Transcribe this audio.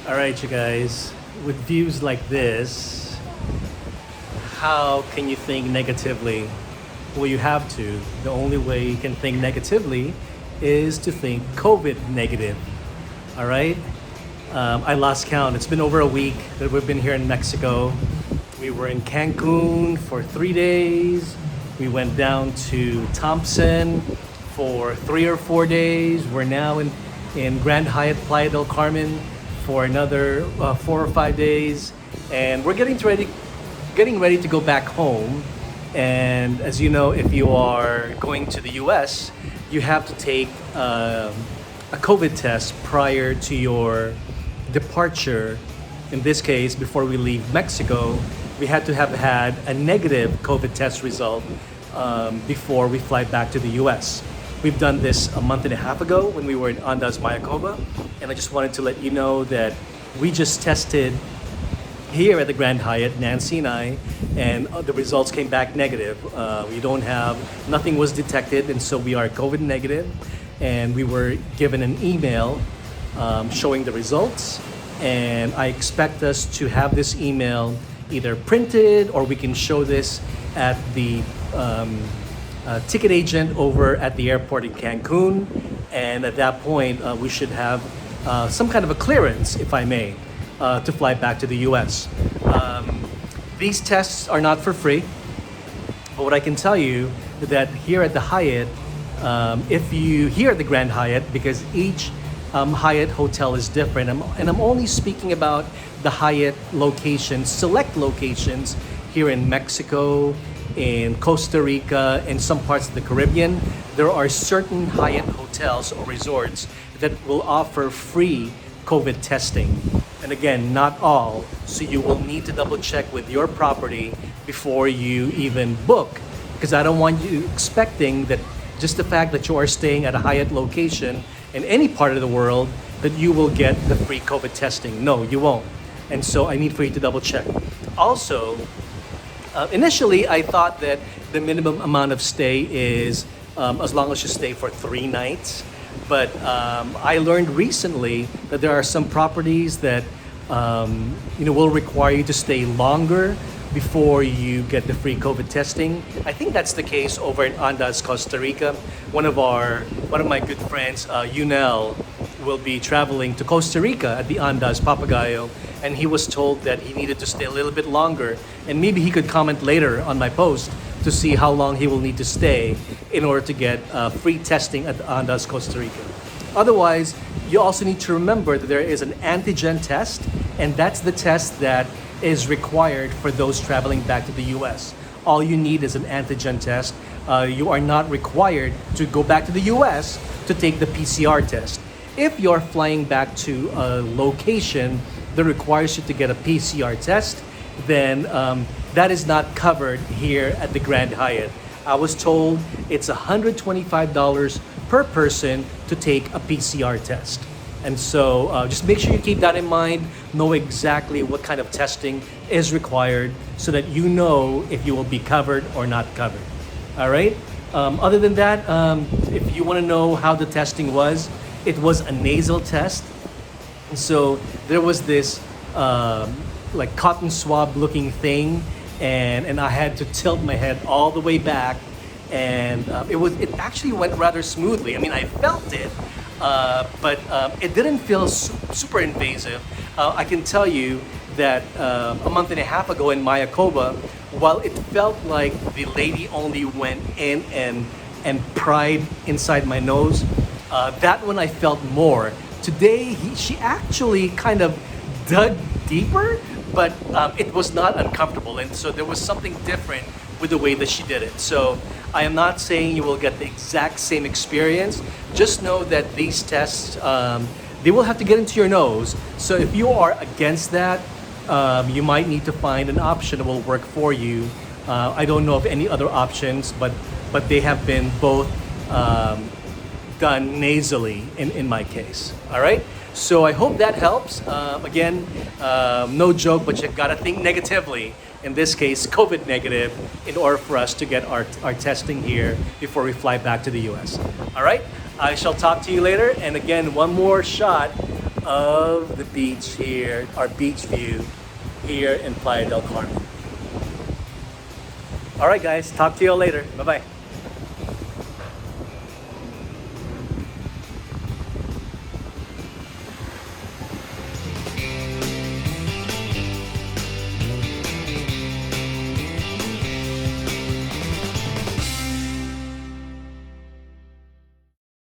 All right, you guys, with views like this, how can you think negatively? Well, you have to. The only way you can think negatively is to think COVID negative. All right? I lost count. It's been over a week that we've been here in Mexico. We were in Cancun for 3 days. We went down to Thompson for 3 or 4 days. We're now in Grand Hyatt Playa del Carmen for another 4 or 5 days. And we're getting ready to go back home. And as you know, if you are going to the US, you have to take a COVID test prior to your departure. In this case, before we leave Mexico, we had to have had a negative COVID test result before we fly back to the US. We've done this a month and a half ago when we were in Andaz Mayakoba, and I just wanted to let you know that we just tested here at the Grand Hyatt, Nancy and I, and the results came back negative. Nothing was detected, and so we are COVID negative, and we were given an email showing the results, and I expect us to have this email either printed or we can show this at the ticket agent over at the airport in Cancun, and at that point we should have some kind of a clearance, if I may, to fly back to the US. These tests are not for free, but what I can tell you is that here at the Hyatt, if you here at the Grand Hyatt, because each Hyatt hotel is different, and I'm only speaking about the Hyatt locations, select locations here in Mexico, in Costa Rica, and some parts of the Caribbean. There are certain Hyatt hotels or resorts that will offer free COVID testing. And again, not all, so you will need to double check with your property before you even book, because I don't want you expecting that just the fact that you are staying at a Hyatt location in any part of the world that you will get the free COVID testing. No, you won't. And so I need for you to double check. Also, initially I thought that the minimum amount of stay is as long as you stay for 3 nights. But I learned recently that there are some properties that will require you to stay longer before you get the free COVID testing. I think that's the case over in Andaz, Costa Rica. One of my good friends, Yunel, will be traveling to Costa Rica at the Andaz Papagayo, and he was told that he needed to stay a little bit longer, and maybe he could comment later on my post to see how long he will need to stay in order to get free testing at Andaz, Costa Rica. Otherwise, you also need to remember that there is an antigen test, and that's the test that is required for those traveling back to the US. All you need is an antigen test. You are not required to go back to the US to take the PCR test. If you're flying back to a location that requires you to get a PCR test, then that is not covered here at the Grand Hyatt. I was told it's $125 per person to take a PCR test. And so just make sure you keep that in mind, know exactly what kind of testing is required so that you know if you will be covered or not covered. All right? Other than that, if you want to know how the testing was, it was a nasal test. And so there was this like cotton swab looking thing, and I had to tilt my head all the way back, and it actually went rather smoothly. I mean, I felt it, but it didn't feel super invasive. I can tell you that a month and a half ago in Mayakoba, while it felt like the lady only went in and pried inside my nose, that one I felt more. Today, she actually kind of dug deeper, but it was not uncomfortable, and so there was something different with the way that she did it. So I am not saying you will get the exact same experience. Just know that these tests, they will have to get into your nose. So if you are against that, you might need to find an option that will work for you. I don't know of any other options, but they have been both done nasally in my case. All right? So I hope that helps. Again, no joke, but you've got to think negatively. In this case, COVID negative, in order for us to get our testing here before we fly back to the US. All right? I shall talk to you later. And again, one more shot of the beach here, our beach view here in Playa del Carmen. All right, guys, talk to you all later. Bye bye.